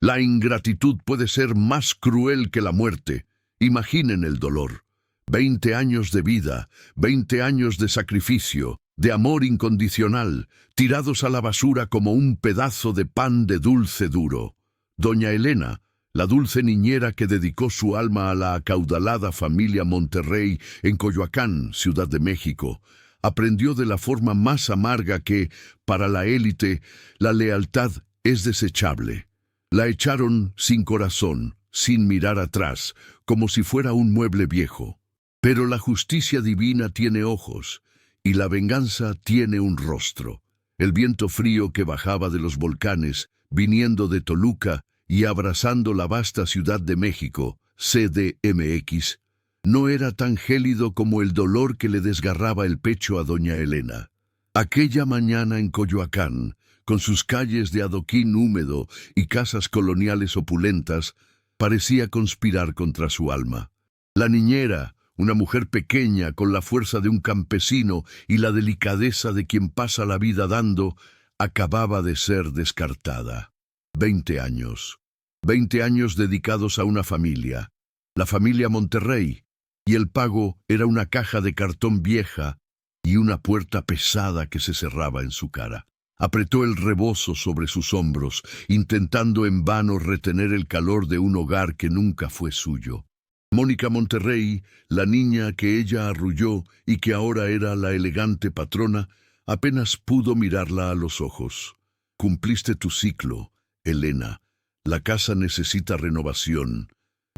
La ingratitud puede ser más cruel que la muerte. Imaginen el dolor. 20 años de vida, 20 años de sacrificio, de amor incondicional, tirados a la basura como un pedazo de pan de dulce duro. Doña Elena, la dulce niñera que dedicó su alma a la acaudalada familia Monterrey en Coyoacán, Ciudad de México, aprendió de la forma más amarga que, para la élite, la lealtad es desechable. La echaron sin corazón, sin mirar atrás, como si fuera un mueble viejo. Pero la justicia divina tiene ojos, y la venganza tiene un rostro. El viento frío que bajaba de los volcanes, viniendo de Toluca y abrazando la vasta Ciudad de México, CDMX, no era tan gélido como el dolor que le desgarraba el pecho a doña Elena. Aquella mañana en Coyoacán, con sus calles de adoquín húmedo y casas coloniales opulentas, parecía conspirar contra su alma. La niñera, una mujer pequeña con la fuerza de un campesino y la delicadeza de quien pasa la vida dando, acababa de ser descartada. 20 años. 20 años dedicados a una familia, la familia Monterrey, y el pago era una caja de cartón vieja y una puerta pesada que se cerraba en su cara. Apretó el rebozo sobre sus hombros, intentando en vano retener el calor de un hogar que nunca fue suyo. Mónica Monterrey, la niña que ella arrulló y que ahora era la elegante patrona, apenas pudo mirarla a los ojos. Cumpliste tu ciclo, Elena. La casa necesita renovación,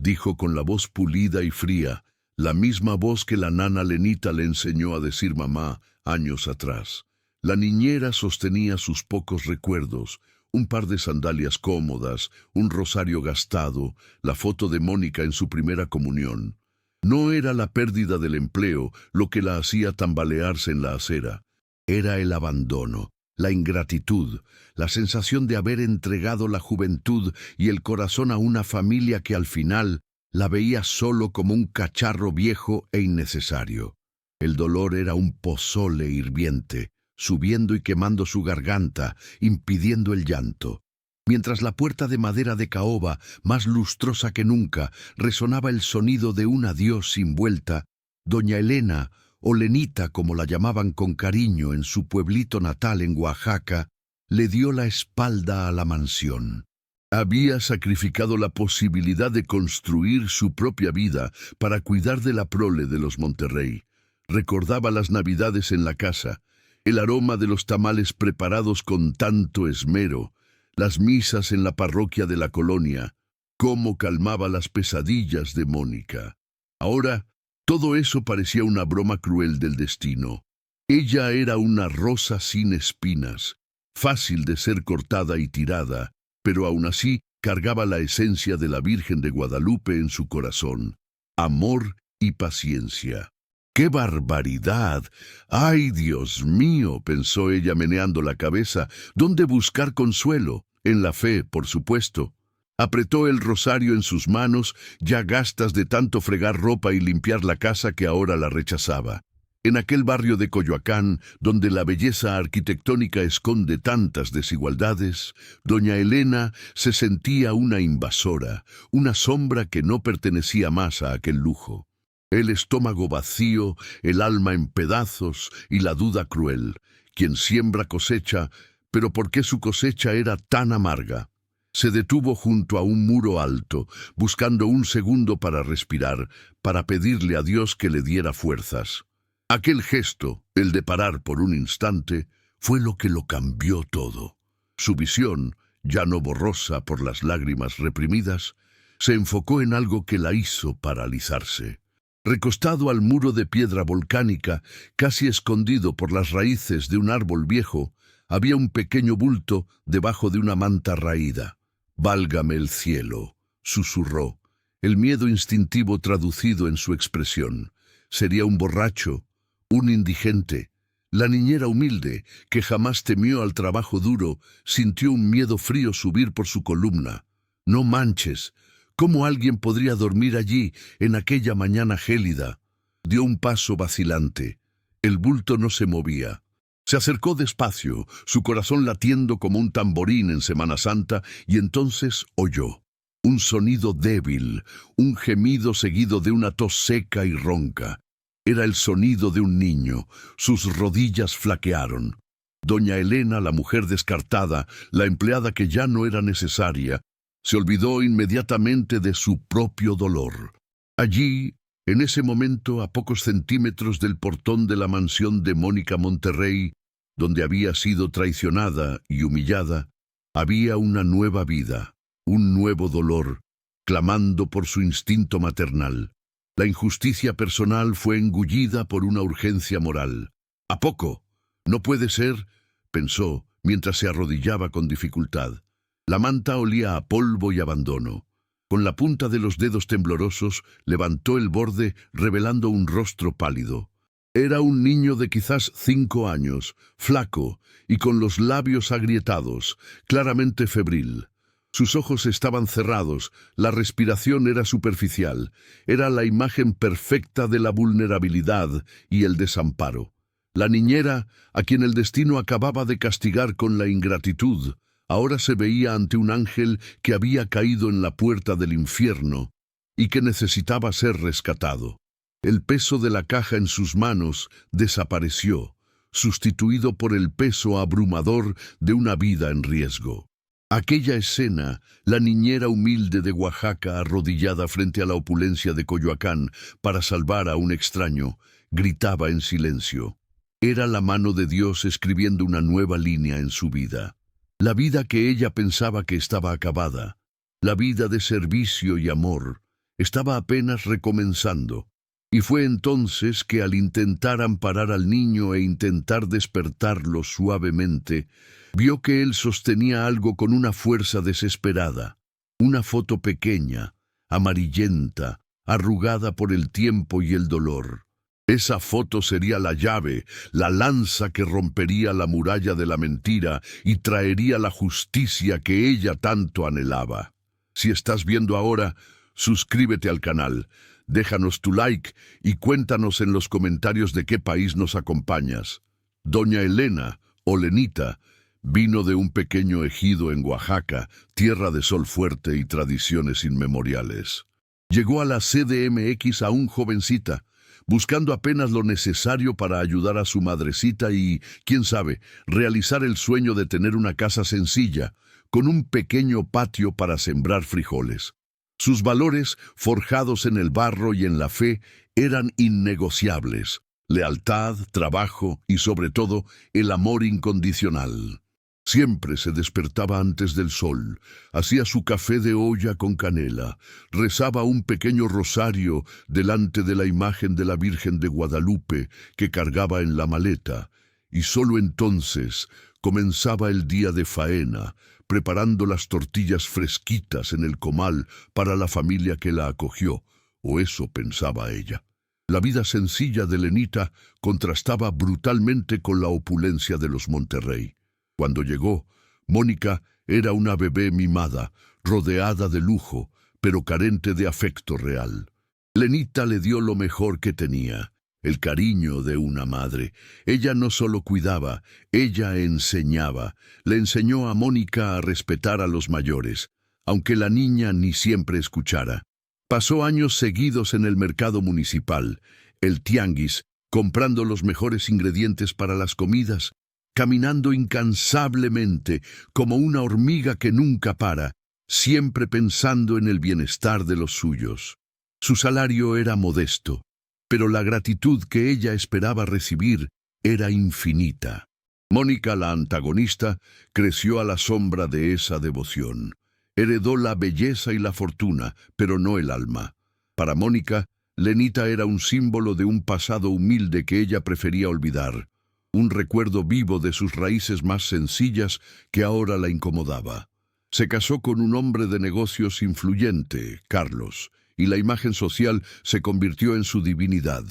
dijo con la voz pulida y fría, la misma voz que la nana Lenita le enseñó a decir mamá años atrás. La niñera sostenía sus pocos recuerdos, un par de sandalias cómodas, un rosario gastado, la foto de Mónica en su primera comunión. No era la pérdida del empleo lo que la hacía tambalearse en la acera. Era el abandono, la ingratitud, la sensación de haber entregado la juventud y el corazón a una familia que al final la veía solo como un cacharro viejo e innecesario. El dolor era un pozole hirviente, subiendo y quemando su garganta, impidiendo el llanto. Mientras la puerta de madera de caoba, más lustrosa que nunca, resonaba el sonido de un adiós sin vuelta, doña Elena, o Lenita como la llamaban con cariño en su pueblito natal en Oaxaca, le dio la espalda a la mansión. Había sacrificado la posibilidad de construir su propia vida para cuidar de la prole de los Monterrey. Recordaba las navidades en la casa, el aroma de los tamales preparados con tanto esmero, las misas en la parroquia de la colonia, cómo calmaba las pesadillas de Mónica. Ahora, todo eso parecía una broma cruel del destino. Ella era una rosa sin espinas, fácil de ser cortada y tirada, pero aún así cargaba la esencia de la Virgen de Guadalupe en su corazón, amor y paciencia. ¡Qué barbaridad! ¡Ay, Dios mío!, pensó ella meneando la cabeza. ¿Dónde buscar consuelo? En la fe, por supuesto. Apretó el rosario en sus manos, ya gastas de tanto fregar ropa y limpiar la casa que ahora la rechazaba. En aquel barrio de Coyoacán, donde la belleza arquitectónica esconde tantas desigualdades, doña Elena se sentía una invasora, una sombra que no pertenecía más a aquel lujo. El estómago vacío, el alma en pedazos y la duda cruel. Quien siembra cosecha, pero ¿por qué su cosecha era tan amarga? Se detuvo junto a un muro alto, buscando un segundo para respirar, para pedirle a Dios que le diera fuerzas. Aquel gesto, el de parar por un instante, fue lo que lo cambió todo. Su visión, ya no borrosa por las lágrimas reprimidas, se enfocó en algo que la hizo paralizarse. Recostado al muro de piedra volcánica, casi escondido por las raíces de un árbol viejo, había un pequeño bulto debajo de una manta raída. «Válgame el cielo», susurró, el miedo instintivo traducido en su expresión. Sería un borracho, un indigente. La niñera humilde, que jamás temió al trabajo duro, sintió un miedo frío subir por su columna. «No manches. ¿Cómo alguien podría dormir allí en aquella mañana gélida?» Dio un paso vacilante. El bulto no se movía. Se acercó despacio, su corazón latiendo como un tamborín en Semana Santa, y entonces oyó un sonido débil, un gemido seguido de una tos seca y ronca. Era el sonido de un niño. Sus rodillas flaquearon. Doña Elena, la mujer descartada, la empleada que ya no era necesaria, se olvidó inmediatamente de su propio dolor. Allí, en ese momento, a pocos centímetros del portón de la mansión de Mónica Monterrey, donde había sido traicionada y humillada, había una nueva vida, un nuevo dolor, clamando por su instinto maternal. La injusticia personal fue engullida por una urgencia moral. ¿A poco? No puede ser, pensó, mientras se arrodillaba con dificultad. La manta olía a polvo y abandono. Con la punta de los dedos temblorosos, levantó el borde, revelando un rostro pálido. Era un niño de quizás 5 años, flaco y con los labios agrietados, claramente febril. Sus ojos estaban cerrados, la respiración era superficial. Era la imagen perfecta de la vulnerabilidad y el desamparo. La niñera, a quien el destino acababa de castigar con la ingratitud, ahora se veía ante un ángel que había caído en la puerta del infierno y que necesitaba ser rescatado. El peso de la caja en sus manos desapareció, sustituido por el peso abrumador de una vida en riesgo. Aquella escena, la niñera humilde de Oaxaca arrodillada frente a la opulencia de Coyoacán para salvar a un extraño, gritaba en silencio. Era la mano de Dios escribiendo una nueva línea en su vida. La vida que ella pensaba que estaba acabada, la vida de servicio y amor, estaba apenas recomenzando. Y fue entonces que al intentar amparar al niño e intentar despertarlo suavemente, vio que él sostenía algo con una fuerza desesperada. Una foto pequeña, amarillenta, arrugada por el tiempo y el dolor. Esa foto sería la llave, la lanza que rompería la muralla de la mentira y traería la justicia que ella tanto anhelaba. Si estás viendo ahora, suscríbete al canal. Déjanos tu like y cuéntanos en los comentarios de qué país nos acompañas. Doña Elena, o Lenita, vino de un pequeño ejido en Oaxaca, tierra de sol fuerte y tradiciones inmemoriales. Llegó a la CDMX aún jovencita, buscando apenas lo necesario para ayudar a su madrecita y, quién sabe, realizar el sueño de tener una casa sencilla, con un pequeño patio para sembrar frijoles. Sus valores, forjados en el barro y en la fe, eran innegociables. Lealtad, trabajo y, sobre todo, el amor incondicional. Siempre se despertaba antes del sol, hacía su café de olla con canela, rezaba un pequeño rosario delante de la imagen de la Virgen de Guadalupe que cargaba en la maleta, y solo entonces comenzaba el día de faena, preparando las tortillas fresquitas en el comal para la familia que la acogió, o eso pensaba ella. La vida sencilla de Lenita contrastaba brutalmente con la opulencia de los Monterrey. Cuando llegó, Mónica era una bebé mimada, rodeada de lujo, pero carente de afecto real. Lenita le dio lo mejor que tenía, el cariño de una madre. Ella no solo cuidaba, ella enseñaba. Le enseñó a Mónica a respetar a los mayores, aunque la niña ni siempre escuchara. Pasó años seguidos en el mercado municipal, el tianguis, comprando los mejores ingredientes para las comidas, caminando incansablemente como una hormiga que nunca para, siempre pensando en el bienestar de los suyos. Su salario era modesto, pero la gratitud que ella esperaba recibir era infinita. Mónica, la antagonista, creció a la sombra de esa devoción. Heredó la belleza y la fortuna, pero no el alma. Para Mónica, Lenita era un símbolo de un pasado humilde que ella prefería olvidar, un recuerdo vivo de sus raíces más sencillas que ahora la incomodaba. Se casó con un hombre de negocios influyente, Carlos, y la imagen social se convirtió en su divinidad.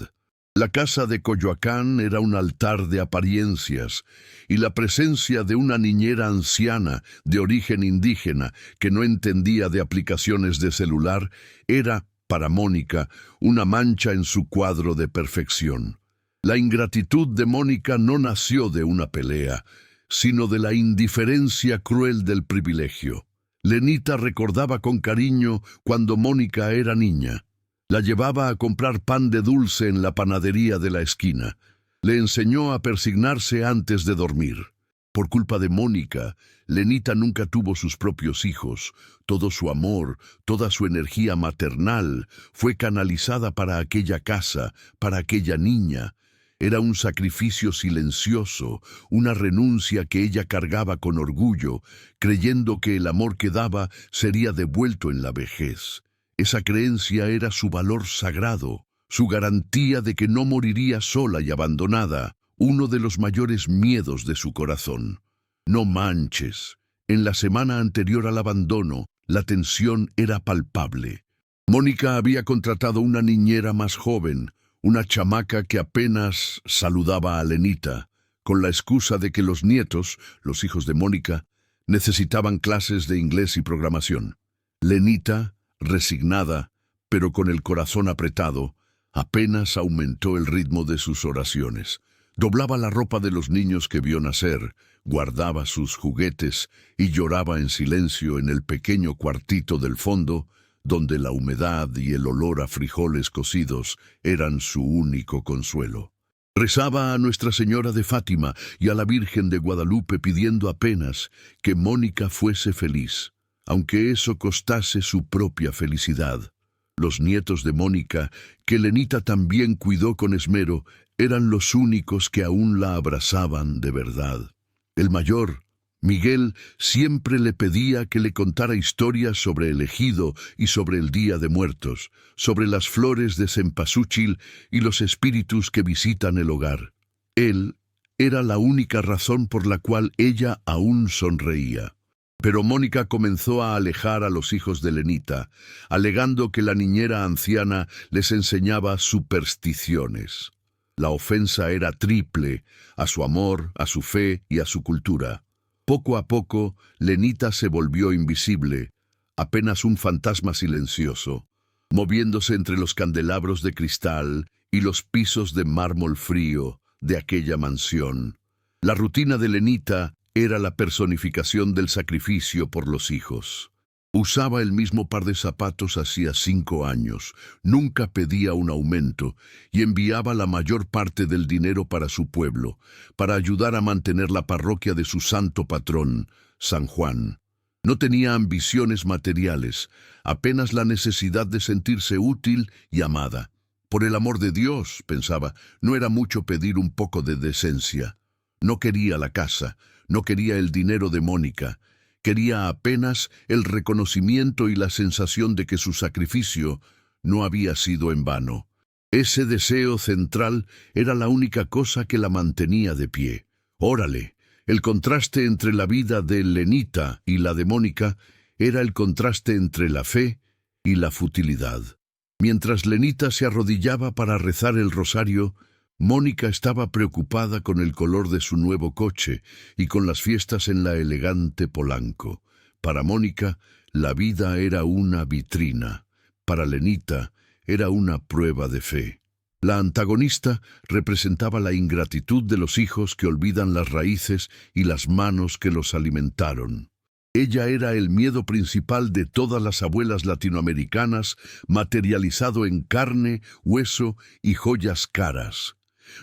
La casa de Coyoacán era un altar de apariencias, y la presencia de una niñera anciana de origen indígena que no entendía de aplicaciones de celular era, para Mónica, una mancha en su cuadro de perfección. La ingratitud de Mónica no nació de una pelea, sino de la indiferencia cruel del privilegio. Lenita recordaba con cariño cuando Mónica era niña. La llevaba a comprar pan de dulce en la panadería de la esquina. Le enseñó a persignarse antes de dormir. Por culpa de Mónica, Lenita nunca tuvo sus propios hijos. Todo su amor, toda su energía maternal fue canalizada para aquella casa, para aquella niña. Era un sacrificio silencioso, una renuncia que ella cargaba con orgullo, creyendo que el amor que daba sería devuelto en la vejez. Esa creencia era su valor sagrado, su garantía de que no moriría sola y abandonada, uno de los mayores miedos de su corazón. No manches. En la semana anterior al abandono, la tensión era palpable. Mónica había contratado una niñera más joven, una chamaca que apenas saludaba a Lenita, con la excusa de que los nietos, los hijos de Mónica, necesitaban clases de inglés y programación. Lenita, resignada, pero con el corazón apretado, apenas aumentó el ritmo de sus oraciones. Doblaba la ropa de los niños que vio nacer, guardaba sus juguetes y lloraba en silencio en el pequeño cuartito del fondo, donde la humedad y el olor a frijoles cocidos eran su único consuelo. Rezaba a Nuestra Señora de Fátima y a la Virgen de Guadalupe pidiendo apenas que Mónica fuese feliz, aunque eso costase su propia felicidad. Los nietos de Mónica, que Lenita también cuidó con esmero, eran los únicos que aún la abrazaban de verdad. El mayor, Miguel, siempre le pedía que le contara historias sobre el ejido y sobre el Día de Muertos, sobre las flores de cempasúchil y los espíritus que visitan el hogar. Él era la única razón por la cual ella aún sonreía. Pero Mónica comenzó a alejar a los hijos de Lenita, alegando que la niñera anciana les enseñaba supersticiones. La ofensa era triple, a su amor, a su fe y a su cultura. Poco a poco, Lenita se volvió invisible, apenas un fantasma silencioso, moviéndose entre los candelabros de cristal y los pisos de mármol frío de aquella mansión. La rutina de Lenita era la personificación del sacrificio por los hijos. Usaba el mismo par de zapatos hacía 5 años, nunca pedía un aumento y enviaba la mayor parte del dinero para su pueblo, para ayudar a mantener la parroquia de su santo patrón, San Juan. No tenía ambiciones materiales, apenas la necesidad de sentirse útil y amada. Por el amor de Dios, pensaba, no era mucho pedir un poco de decencia. No quería la casa, no quería el dinero de Mónica. Quería apenas el reconocimiento y la sensación de que su sacrificio no había sido en vano. Ese deseo central era la única cosa que la mantenía de pie. Órale, el contraste entre la vida de Lenita y la de Mónica era el contraste entre la fe y la futilidad. Mientras Lenita se arrodillaba para rezar el rosario, Mónica estaba preocupada con el color de su nuevo coche y con las fiestas en la elegante Polanco. Para Mónica, la vida era una vitrina. Para Lenita, era una prueba de fe. La antagonista representaba la ingratitud de los hijos que olvidan las raíces y las manos que los alimentaron. Ella era el miedo principal de todas las abuelas latinoamericanas, materializado en carne, hueso y joyas caras.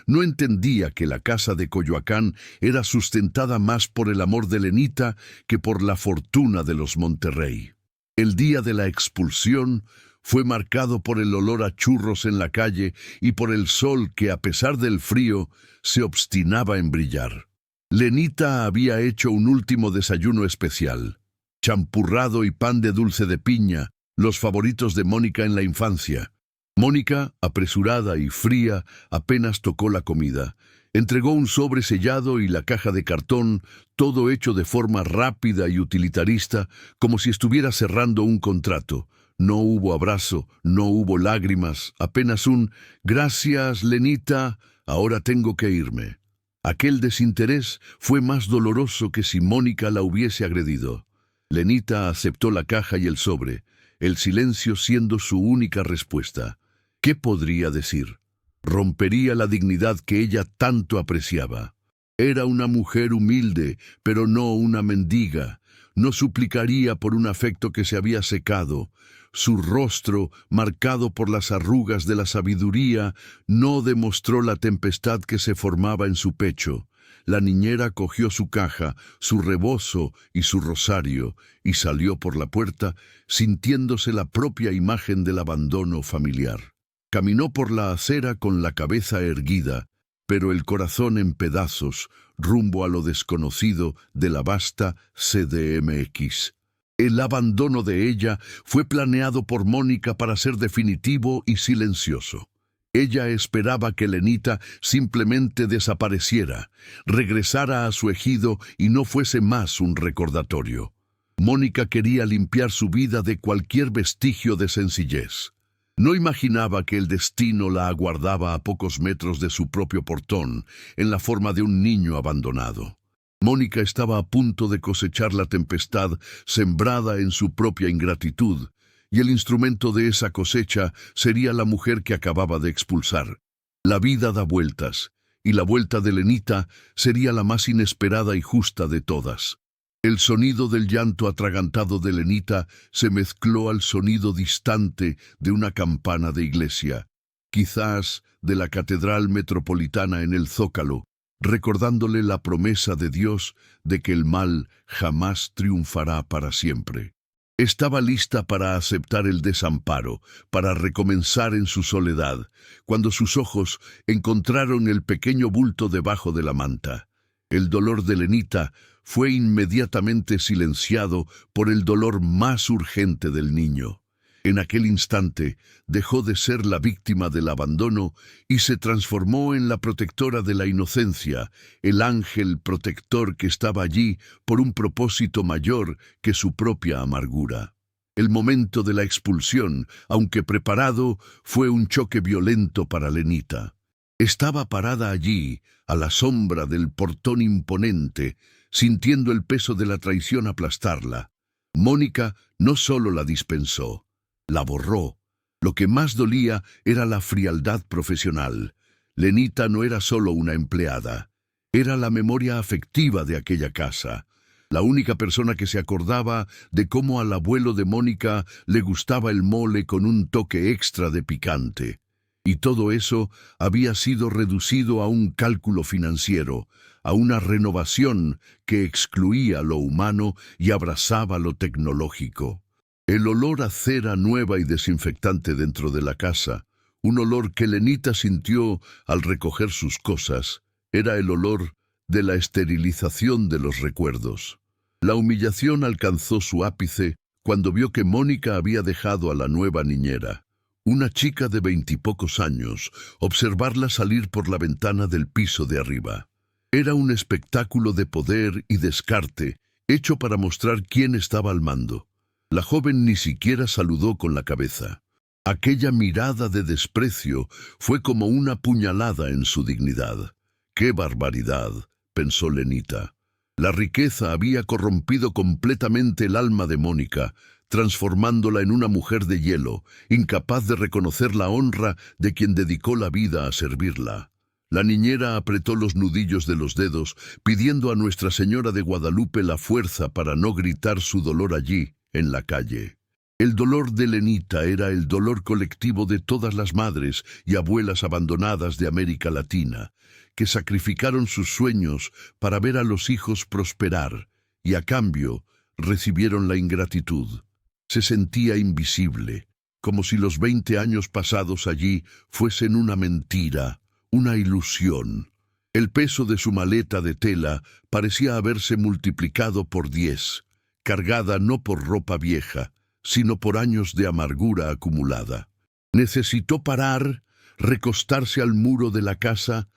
No entendía que la casa de Coyoacán era sustentada más por el amor de Lenita que por la fortuna de los Monterrey. El día de la expulsión fue marcado por el olor a churros en la calle y por el sol que, a pesar del frío, se obstinaba en brillar. Lenita había hecho un último desayuno especial: champurrado y pan de dulce de piña, los favoritos de Mónica en la infancia. Mónica, apresurada y fría, apenas tocó la comida. Entregó un sobre sellado y la caja de cartón, todo hecho de forma rápida y utilitarista, como si estuviera cerrando un contrato. No hubo abrazo, no hubo lágrimas, apenas un «Gracias, Lenita, ahora tengo que irme». Aquel desinterés fue más doloroso que si Mónica la hubiese agredido. Lenita aceptó la caja y el sobre, el silencio siendo su única respuesta. ¿Qué podría decir? Rompería la dignidad que ella tanto apreciaba. Era una mujer humilde, pero no una mendiga. No suplicaría por un afecto que se había secado. Su rostro, marcado por las arrugas de la sabiduría, no demostró la tempestad que se formaba en su pecho. La niñera cogió su caja, su rebozo y su rosario, y salió por la puerta, sintiéndose la propia imagen del abandono familiar. Caminó por la acera con la cabeza erguida, pero el corazón en pedazos, rumbo a lo desconocido de la vasta CDMX. El abandono de ella fue planeado por Mónica para ser definitivo y silencioso. Ella esperaba que Lenita simplemente desapareciera, regresara a su ejido y no fuese más un recordatorio. Mónica quería limpiar su vida de cualquier vestigio de sencillez. No imaginaba que el destino la aguardaba a pocos metros de su propio portón, en la forma de un niño abandonado. Mónica estaba a punto de cosechar la tempestad sembrada en su propia ingratitud, y el instrumento de esa cosecha sería la mujer que acababa de expulsar. La vida da vueltas, y la vuelta de Lenita sería la más inesperada y justa de todas. El sonido del llanto atragantado de Lenita se mezcló al sonido distante de una campana de iglesia, quizás de la Catedral Metropolitana en el Zócalo, recordándole la promesa de Dios de que el mal jamás triunfará para siempre. Estaba lista para aceptar el desamparo, para recomenzar en su soledad, cuando sus ojos encontraron el pequeño bulto debajo de la manta. El dolor de Lenita fue inmediatamente silenciado por el dolor más urgente del niño. En aquel instante dejó de ser la víctima del abandono y se transformó en la protectora de la inocencia, el ángel protector que estaba allí por un propósito mayor que su propia amargura. El momento de la expulsión, aunque preparado, fue un choque violento para Lenita. Estaba parada allí, a la sombra del portón imponente, sintiendo el peso de la traición aplastarla. Mónica no solo la dispensó, la borró. Lo que más dolía era la frialdad profesional. Lenita no era solo una empleada, era la memoria afectiva de aquella casa. La única persona que se acordaba de cómo al abuelo de Mónica le gustaba el mole con un toque extra de picante. Y todo eso había sido reducido a un cálculo financiero, a una renovación que excluía lo humano y abrazaba lo tecnológico. El olor a cera nueva y desinfectante dentro de la casa, un olor que Lenita sintió al recoger sus cosas, era el olor de la esterilización de los recuerdos. La humillación alcanzó su ápice cuando vio que Mónica había dejado a la nueva niñera, una chica de 20 y pocos años, observarla salir por la ventana del piso de arriba. Era un espectáculo de poder y descarte, hecho para mostrar quién estaba al mando. La joven ni siquiera saludó con la cabeza. Aquella mirada de desprecio fue como una puñalada en su dignidad. ¡Qué barbaridad!, pensó Lenita. La riqueza había corrompido completamente el alma de Mónica, transformándola en una mujer de hielo, incapaz de reconocer la honra de quien dedicó la vida a servirla. La niñera apretó los nudillos de los dedos, pidiendo a Nuestra Señora de Guadalupe la fuerza para no gritar su dolor allí, en la calle. El dolor de Lenita era el dolor colectivo de todas las madres y abuelas abandonadas de América Latina, que sacrificaron sus sueños para ver a los hijos prosperar, y a cambio recibieron la ingratitud. Se sentía invisible, como si los 20 años pasados allí fuesen una mentira, una ilusión. El peso de su maleta de tela parecía haberse multiplicado por 10, cargada no por ropa vieja, sino por años de amargura acumulada. Necesitó parar, recostarse al muro de la casa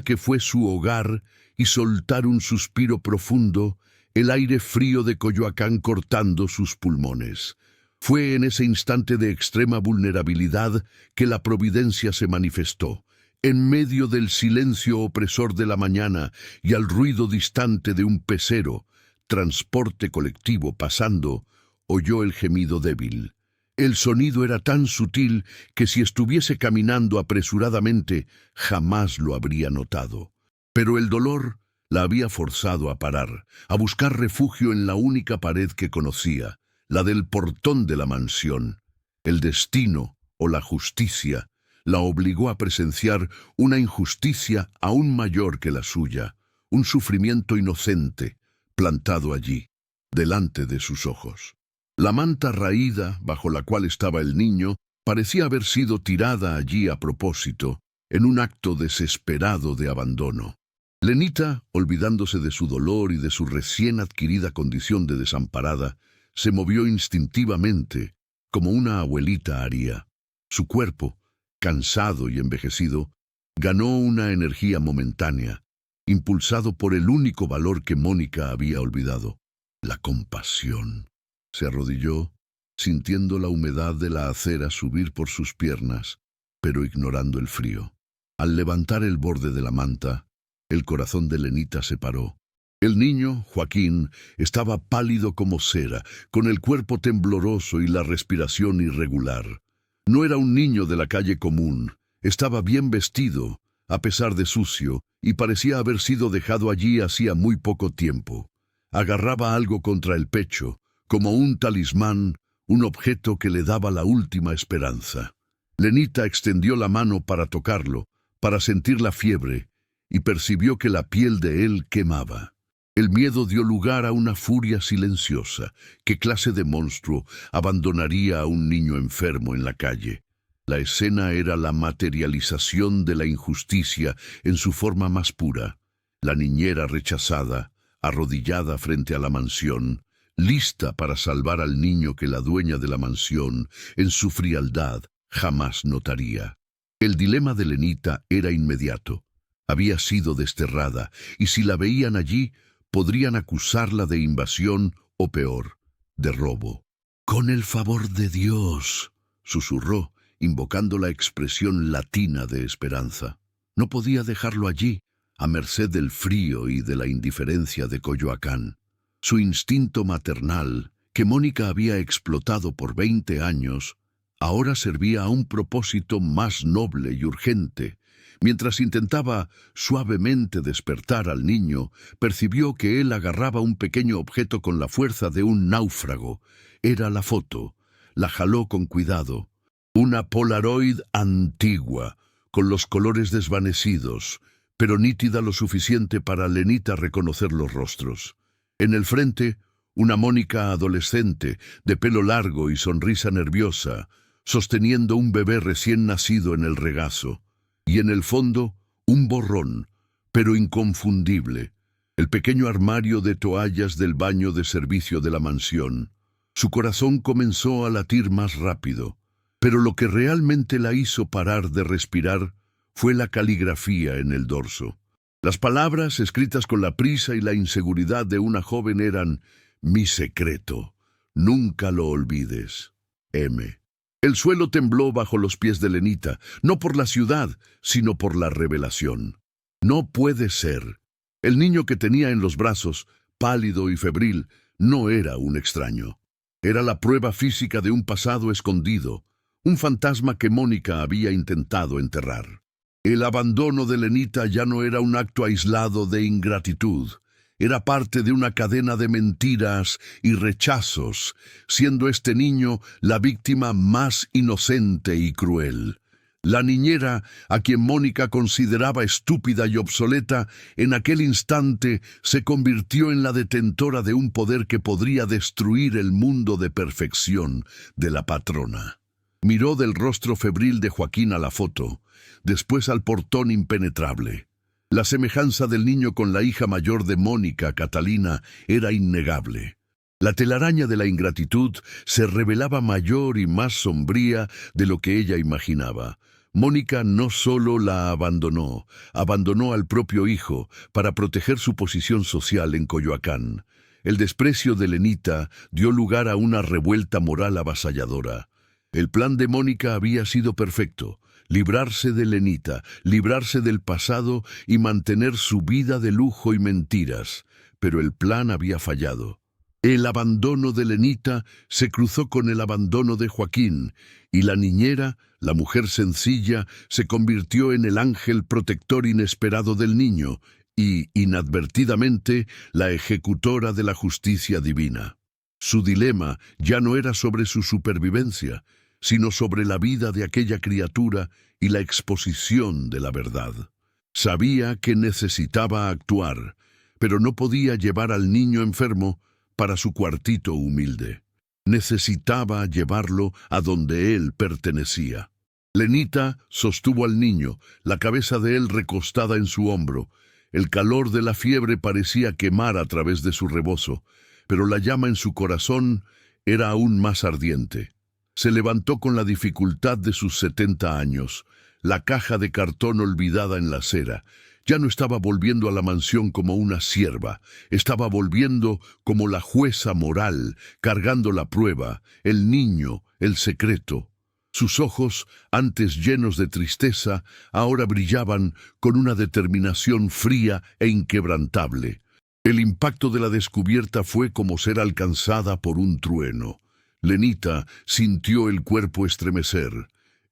que fue su hogar, y soltar un suspiro profundo, el aire frío de Coyoacán cortando sus pulmones. Fue en ese instante de extrema vulnerabilidad que la providencia se manifestó. En medio del silencio opresor de la mañana y al ruido distante de un pecero, transporte colectivo pasando, oyó el gemido débil. El sonido era tan sutil que si estuviese caminando apresuradamente, jamás lo habría notado. Pero el dolor la había forzado a parar, a buscar refugio en la única pared que conocía, la del portón de la mansión. El destino, o la justicia, la obligó a presenciar una injusticia aún mayor que la suya, un sufrimiento inocente, plantado allí, delante de sus ojos. La manta raída bajo la cual estaba el niño parecía haber sido tirada allí a propósito, en un acto desesperado de abandono. Lenita, olvidándose de su dolor y de su recién adquirida condición de desamparada, se movió instintivamente, como una abuelita haría. Su cuerpo, cansado y envejecido, ganó una energía momentánea, impulsado por el único valor que Mónica había olvidado, la compasión. Se arrodilló, sintiendo la humedad de la acera subir por sus piernas, pero ignorando el frío. Al levantar el borde de la manta, el corazón de Lenita se paró. El niño, Joaquín, estaba pálido como cera, con el cuerpo tembloroso y la respiración irregular. No era un niño de la calle común, estaba bien vestido, a pesar de sucio, y parecía haber sido dejado allí hacía muy poco tiempo. Agarraba algo contra el pecho, como un talismán, un objeto que le daba la última esperanza. Lenita extendió la mano para tocarlo, para sentir la fiebre, y percibió que la piel de él quemaba. El miedo dio lugar a una furia silenciosa. ¿Qué clase de monstruo abandonaría a un niño enfermo en la calle? La escena era la materialización de la injusticia en su forma más pura. La niñera rechazada, arrodillada frente a la mansión, lista para salvar al niño que la dueña de la mansión, en su frialdad, jamás notaría. El dilema de Lenita era inmediato. Había sido desterrada, y si la veían allí, podrían acusarla de invasión o peor, de robo. «Con el favor de Dios», susurró, invocando la expresión latina de esperanza. No podía dejarlo allí, a merced del frío y de la indiferencia de Coyoacán. Su instinto maternal, que Mónica había explotado por 20 años, ahora servía a un propósito más noble y urgente. Mientras intentaba suavemente despertar al niño, percibió que él agarraba un pequeño objeto con la fuerza de un náufrago. Era la foto. La jaló con cuidado. Una Polaroid antigua, con los colores desvanecidos, pero nítida lo suficiente para Lenita reconocer los rostros. En el frente, una Mónica adolescente, de pelo largo y sonrisa nerviosa, sosteniendo un bebé recién nacido en el regazo. Y en el fondo, un borrón, pero inconfundible, el pequeño armario de toallas del baño de servicio de la mansión. Su corazón comenzó a latir más rápido, pero lo que realmente la hizo parar de respirar fue la caligrafía en el dorso. Las palabras, escritas con la prisa y la inseguridad de una joven, eran: «Mi secreto, nunca lo olvides, M». El suelo tembló bajo los pies de Lenita, no por la ciudad, sino por la revelación. No puede ser. El niño que tenía en los brazos, pálido y febril, no era un extraño. Era la prueba física de un pasado escondido, un fantasma que Mónica había intentado enterrar. El abandono de Lenita ya no era un acto aislado de ingratitud. Era parte de una cadena de mentiras y rechazos, siendo este niño la víctima más inocente y cruel. La niñera, a quien Mónica consideraba estúpida y obsoleta, en aquel instante se convirtió en la detentora de un poder que podría destruir el mundo de perfección de la patrona. Miró del rostro febril de Joaquín a la foto, después al portón impenetrable. La semejanza del niño con la hija mayor de Mónica, Catalina, era innegable. La telaraña de la ingratitud se revelaba mayor y más sombría de lo que ella imaginaba. Mónica no solo la abandonó al propio hijo para proteger su posición social en Coyoacán. El desprecio de Lenita dio lugar a una revuelta moral avasalladora. El plan de Mónica había sido perfecto: librarse de Lenita, librarse del pasado y mantener su vida de lujo y mentiras. Pero el plan había fallado. El abandono de Lenita se cruzó con el abandono de Joaquín, y la niñera, la mujer sencilla, se convirtió en el ángel protector inesperado del niño y, inadvertidamente, la ejecutora de la justicia divina. Su dilema ya no era sobre su supervivencia, sino sobre la vida de aquella criatura y la exposición de la verdad. Sabía que necesitaba actuar, pero no podía llevar al niño enfermo para su cuartito humilde. Necesitaba llevarlo a donde él pertenecía. Lenita sostuvo al niño, la cabeza de él recostada en su hombro. El calor de la fiebre parecía quemar a través de su rebozo, pero la llama en su corazón era aún más ardiente. Se levantó con la dificultad de sus 70 años, la caja de cartón olvidada en la acera. Ya no estaba volviendo a la mansión como una sierva, estaba volviendo como la jueza moral, cargando la prueba, el niño, el secreto. Sus ojos, antes llenos de tristeza, ahora brillaban con una determinación fría e inquebrantable. El impacto de la descubierta fue como ser alcanzada por un trueno. Lenita sintió el cuerpo estremecer.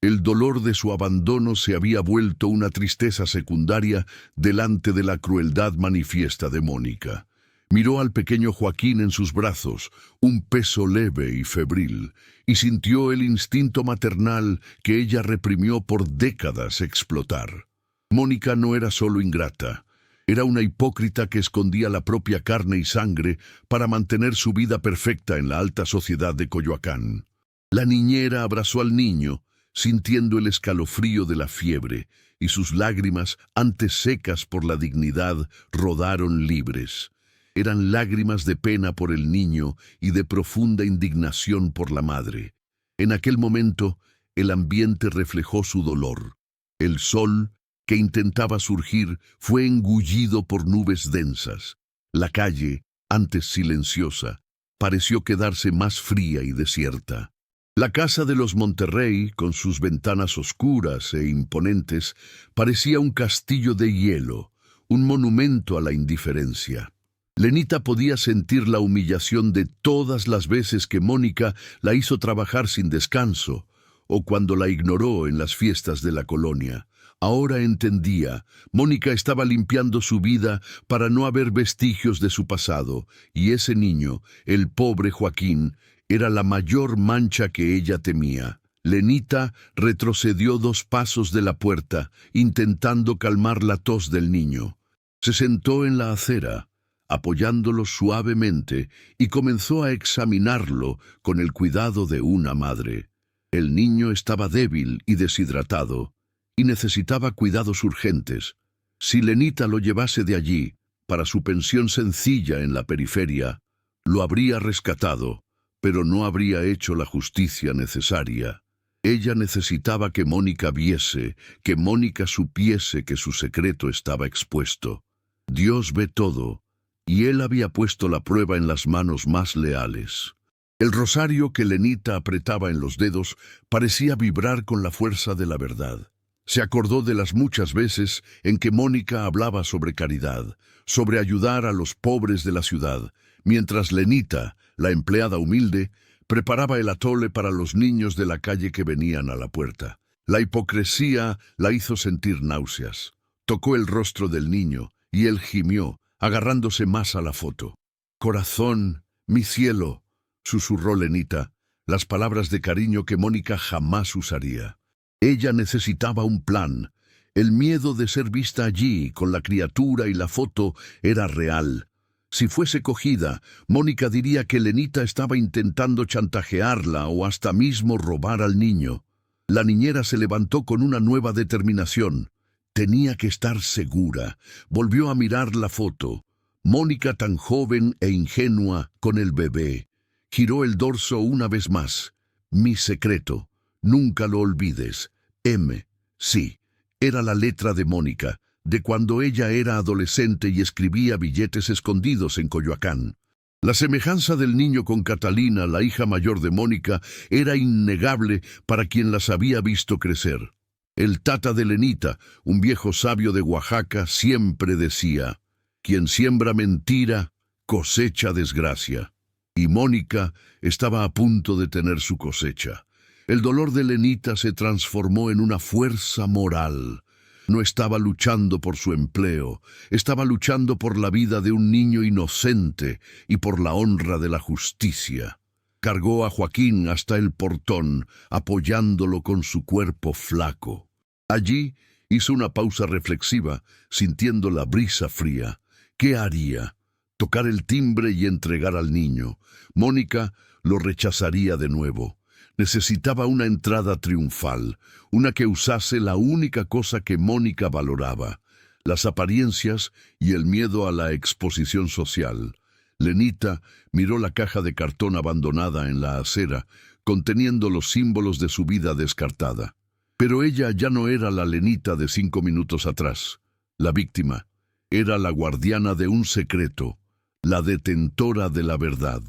El dolor de su abandono se había vuelto una tristeza secundaria delante de la crueldad manifiesta de Mónica. Miró al pequeño Joaquín en sus brazos, un peso leve y febril, y sintió el instinto maternal que ella reprimió por décadas explotar. Mónica no era solo ingrata, era una hipócrita que escondía la propia carne y sangre para mantener su vida perfecta en la alta sociedad de Coyoacán. La niñera abrazó al niño, sintiendo el escalofrío de la fiebre, y sus lágrimas, antes secas por la dignidad, rodaron libres. Eran lágrimas de pena por el niño y de profunda indignación por la madre. En aquel momento, el ambiente reflejó su dolor. El sol, que intentaba surgir, fue engullido por nubes densas. La calle, antes silenciosa, pareció quedarse más fría y desierta. La casa de los Monterrey, con sus ventanas oscuras e imponentes, parecía un castillo de hielo, un monumento a la indiferencia. Lenita podía sentir la humillación de todas las veces que Mónica la hizo trabajar sin descanso, o cuando la ignoró en las fiestas de la colonia. Ahora entendía, Mónica estaba limpiando su vida para no haber vestigios de su pasado, y ese niño, el pobre Joaquín, era la mayor mancha que ella temía. Lenita retrocedió 2 pasos de la puerta, intentando calmar la tos del niño. Se sentó en la acera, apoyándolo suavemente, y comenzó a examinarlo con el cuidado de una madre. El niño estaba débil y deshidratado, y necesitaba cuidados urgentes. Si Lenita lo llevase de allí, para su pensión sencilla en la periferia, lo habría rescatado, pero no habría hecho la justicia necesaria. Ella necesitaba que Mónica viese, que Mónica supiese que su secreto estaba expuesto. Dios ve todo, y él había puesto la prueba en las manos más leales. El rosario que Lenita apretaba en los dedos parecía vibrar con la fuerza de la verdad. Se acordó de las muchas veces en que Mónica hablaba sobre caridad, sobre ayudar a los pobres de la ciudad, mientras Lenita, la empleada humilde, preparaba el atole para los niños de la calle que venían a la puerta. La hipocresía la hizo sentir náuseas. Tocó el rostro del niño y él gimió, agarrándose más a la foto. «Corazón, mi cielo», susurró Lenita, las palabras de cariño que Mónica jamás usaría. Ella necesitaba un plan. El miedo de ser vista allí, con la criatura y la foto, era real. Si fuese cogida, Mónica diría que Lenita estaba intentando chantajearla o hasta mismo robar al niño. La niñera se levantó con una nueva determinación. Tenía que estar segura. Volvió a mirar la foto. Mónica tan joven e ingenua con el bebé. Giró el dorso una vez más. Mi secreto. Nunca lo olvides. M. Sí, era la letra de Mónica, de cuando ella era adolescente y escribía billetes escondidos en Coyoacán. La semejanza del niño con Catalina, la hija mayor de Mónica, era innegable para quien las había visto crecer. El tata de Lenita, un viejo sabio de Oaxaca, siempre decía: «Quien siembra mentira, cosecha desgracia». Y Mónica estaba a punto de tener su cosecha. El dolor de Lenita se transformó en una fuerza moral. No estaba luchando por su empleo, estaba luchando por la vida de un niño inocente y por la honra de la justicia. Cargó a Joaquín hasta el portón, apoyándolo con su cuerpo flaco. Allí hizo una pausa reflexiva, sintiendo la brisa fría. ¿Qué haría? Tocar el timbre y entregar al niño. Mónica lo rechazaría de nuevo. Necesitaba una entrada triunfal, una que usase la única cosa que Mónica valoraba, las apariencias y el miedo a la exposición social. Lenita miró la caja de cartón abandonada en la acera, conteniendo los símbolos de su vida descartada. Pero ella ya no era la Lenita de 5 minutos atrás. La víctima era la guardiana de un secreto, la detentora de la verdad.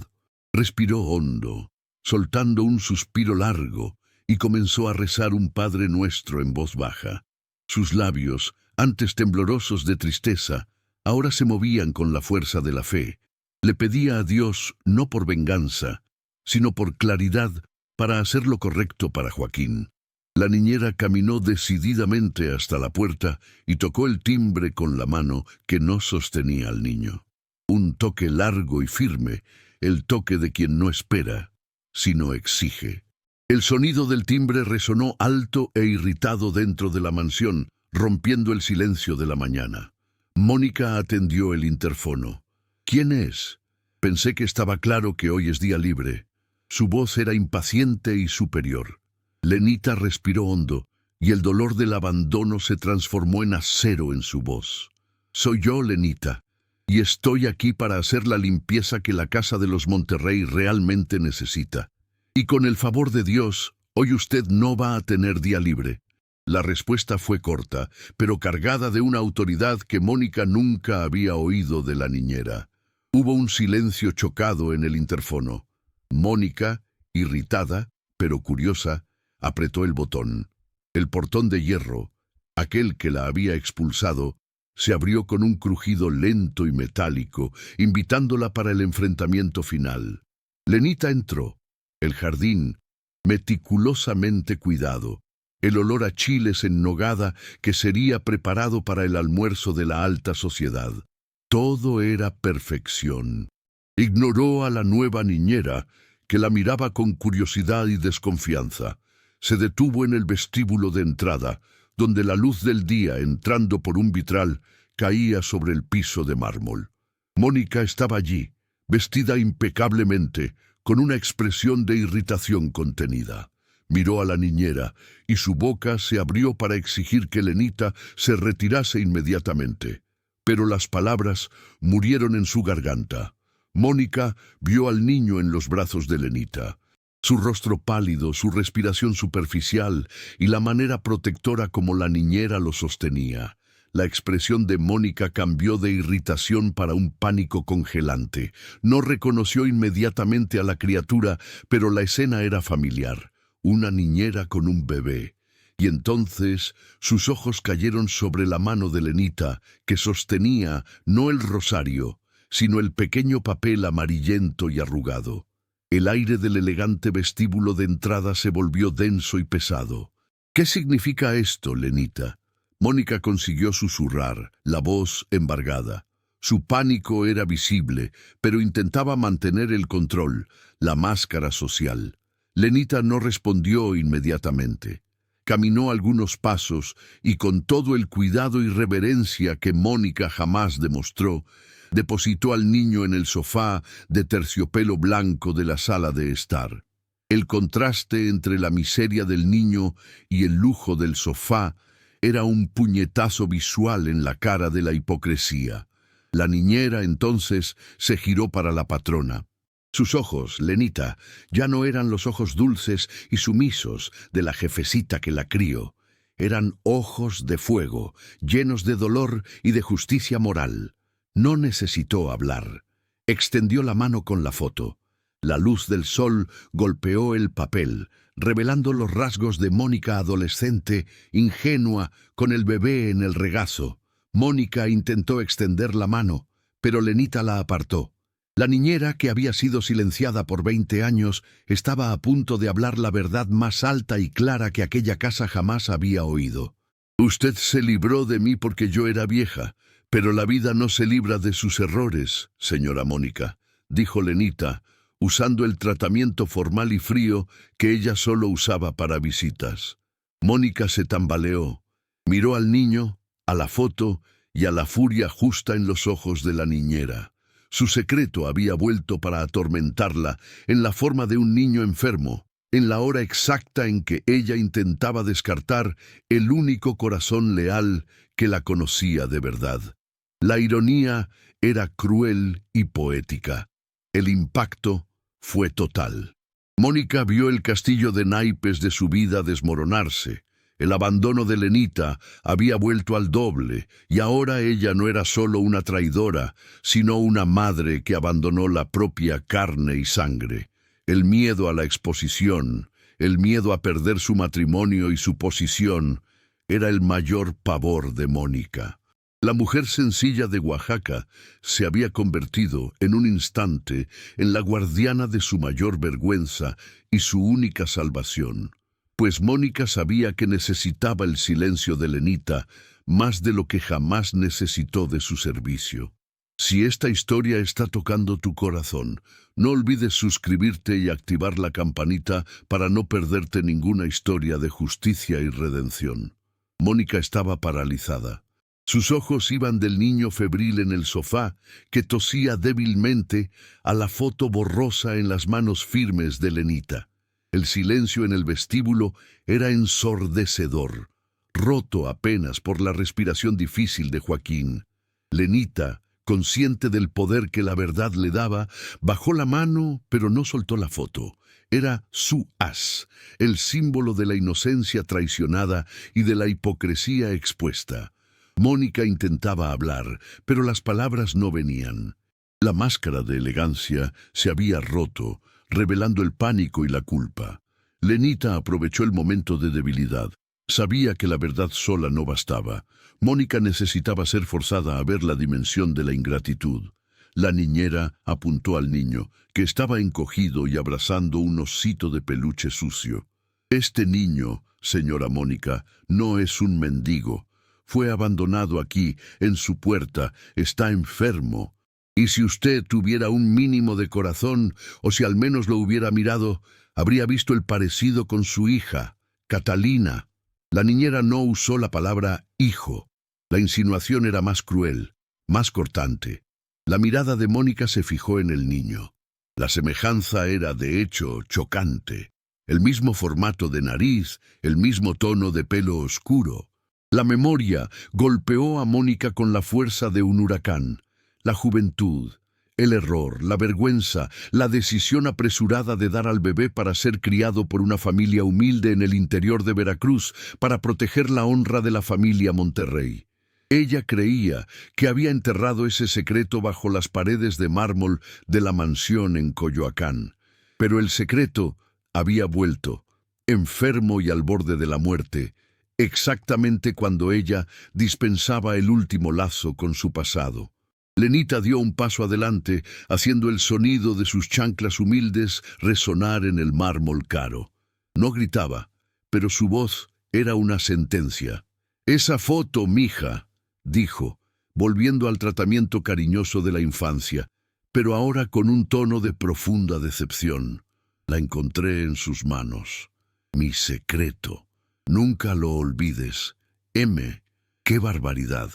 Respiró hondo, soltando un suspiro largo, y comenzó a rezar un Padre Nuestro en voz baja. Sus labios, antes temblorosos de tristeza, ahora se movían con la fuerza de la fe. Le pedía a Dios no por venganza, sino por claridad para hacer lo correcto para Joaquín. La niñera caminó decididamente hasta la puerta y tocó el timbre con la mano que no sostenía al niño. Un toque largo y firme, el toque de quien no espera, sino exige. El sonido del timbre resonó alto e irritado dentro de la mansión, rompiendo el silencio de la mañana. Mónica atendió el interfono. ¿Quién es? Pensé que estaba claro que hoy es día libre. Su voz era impaciente y superior. Lenita respiró hondo, y el dolor del abandono se transformó en acero en su voz. Soy yo, Lenita, y estoy aquí para hacer la limpieza que la casa de los Monterrey realmente necesita. Y con el favor de Dios, hoy usted no va a tener día libre. La respuesta fue corta, pero cargada de una autoridad que Mónica nunca había oído de la niñera. Hubo un silencio chocado en el interfono. Mónica, irritada, pero curiosa, apretó el botón. El portón de hierro, aquel que la había expulsado, se abrió con un crujido lento y metálico, invitándola para el enfrentamiento final. Lenita entró. El jardín, meticulosamente cuidado. El olor a chiles en nogada que sería preparado para el almuerzo de la alta sociedad. Todo era perfección. Ignoró a la nueva niñera, que la miraba con curiosidad y desconfianza. Se detuvo en el vestíbulo de entrada, donde la luz del día, entrando por un vitral, caía sobre el piso de mármol. Mónica estaba allí, vestida impecablemente, con una expresión de irritación contenida. Miró a la niñera, y su boca se abrió para exigir que Lenita se retirase inmediatamente. Pero las palabras murieron en su garganta. Mónica vio al niño en los brazos de Lenita. Su rostro pálido, su respiración superficial y la manera protectora como la niñera lo sostenía. La expresión de Mónica cambió de irritación para un pánico congelante. No reconoció inmediatamente a la criatura, pero la escena era familiar. Una niñera con un bebé. Y entonces sus ojos cayeron sobre la mano de Lenita, que sostenía no el rosario, sino el pequeño papel amarillento y arrugado. El aire del elegante vestíbulo de entrada se volvió denso y pesado. ¿Qué significa esto, Lenita? Mónica consiguió susurrar, la voz embargada. Su pánico era visible, pero intentaba mantener el control, la máscara social. Lenita no respondió inmediatamente. Caminó algunos pasos y con todo el cuidado y reverencia que Mónica jamás demostró, depositó al niño en el sofá de terciopelo blanco de la sala de estar. El contraste entre la miseria del niño y el lujo del sofá era un puñetazo visual en la cara de la hipocresía. La niñera entonces se giró para la patrona. Sus ojos, Lenita, ya no eran los ojos dulces y sumisos de la jefecita que la crió. Eran ojos de fuego, llenos de dolor y de justicia moral. No necesitó hablar. Extendió la mano con la foto. La luz del sol golpeó el papel, revelando los rasgos de Mónica adolescente, ingenua, con el bebé en el regazo. Mónica intentó extender la mano, pero Lenita la apartó. La niñera, que había sido silenciada por 20 años, estaba a punto de hablar la verdad más alta y clara que aquella casa jamás había oído. Usted se libró de mí porque yo era vieja, pero la vida no se libra de sus errores, señora Mónica, dijo Lenita, usando el tratamiento formal y frío que ella solo usaba para visitas. Mónica se tambaleó, miró al niño, a la foto y a la furia justa en los ojos de la niñera. Su secreto había vuelto para atormentarla en la forma de un niño enfermo, en la hora exacta en que ella intentaba descartar el único corazón leal que la conocía de verdad. La ironía era cruel y poética. El impacto fue total. Mónica vio el castillo de naipes de su vida desmoronarse. El abandono de Lenita había vuelto al doble, y ahora ella no era solo una traidora, sino una madre que abandonó la propia carne y sangre. El miedo a la exposición, el miedo a perder su matrimonio y su posición, era el mayor pavor de Mónica. La mujer sencilla de Oaxaca se había convertido en un instante en la guardiana de su mayor vergüenza y su única salvación. Pues Mónica sabía que necesitaba el silencio de Lenita más de lo que jamás necesitó de su servicio. Si esta historia está tocando tu corazón, no olvides suscribirte y activar la campanita para no perderte ninguna historia de justicia y redención. Mónica estaba paralizada. Sus ojos iban del niño febril en el sofá, que tosía débilmente, a la foto borrosa en las manos firmes de Lenita. El silencio en el vestíbulo era ensordecedor, roto apenas por la respiración difícil de Joaquín. Lenita, consciente del poder que la verdad le daba, bajó la mano, pero no soltó la foto. Era su as, el símbolo de la inocencia traicionada y de la hipocresía expuesta. Mónica intentaba hablar, pero las palabras no venían. La máscara de elegancia se había roto, revelando el pánico y la culpa. Lenita aprovechó el momento de debilidad. Sabía que la verdad sola no bastaba. Mónica necesitaba ser forzada a ver la dimensión de la ingratitud. La niñera apuntó al niño, que estaba encogido y abrazando un osito de peluche sucio. Este niño, señora Mónica, no es un mendigo. Fue abandonado aquí, en su puerta, está enfermo. Y si usted tuviera un mínimo de corazón, o si al menos lo hubiera mirado, habría visto el parecido con su hija, Catalina. La niñera no usó la palabra hijo. La insinuación era más cruel, más cortante. La mirada de Mónica se fijó en el niño. La semejanza era, de hecho, chocante. El mismo formato de nariz, el mismo tono de pelo oscuro. La memoria golpeó a Mónica con la fuerza de un huracán. La juventud, el error, la vergüenza, la decisión apresurada de dar al bebé para ser criado por una familia humilde en el interior de Veracruz para proteger la honra de la familia Monterrey. Ella creía que había enterrado ese secreto bajo las paredes de mármol de la mansión en Coyoacán. Pero el secreto había vuelto, enfermo y al borde de la muerte, exactamente cuando ella dispensaba el último lazo con su pasado. Lenita dio un paso adelante, haciendo el sonido de sus chanclas humildes resonar en el mármol caro. No gritaba, pero su voz era una sentencia. «Esa foto, mija», dijo, volviendo al tratamiento cariñoso de la infancia, pero ahora con un tono de profunda decepción. «La encontré en sus manos. Mi secreto. Nunca lo olvides. M. ¡Qué barbaridad!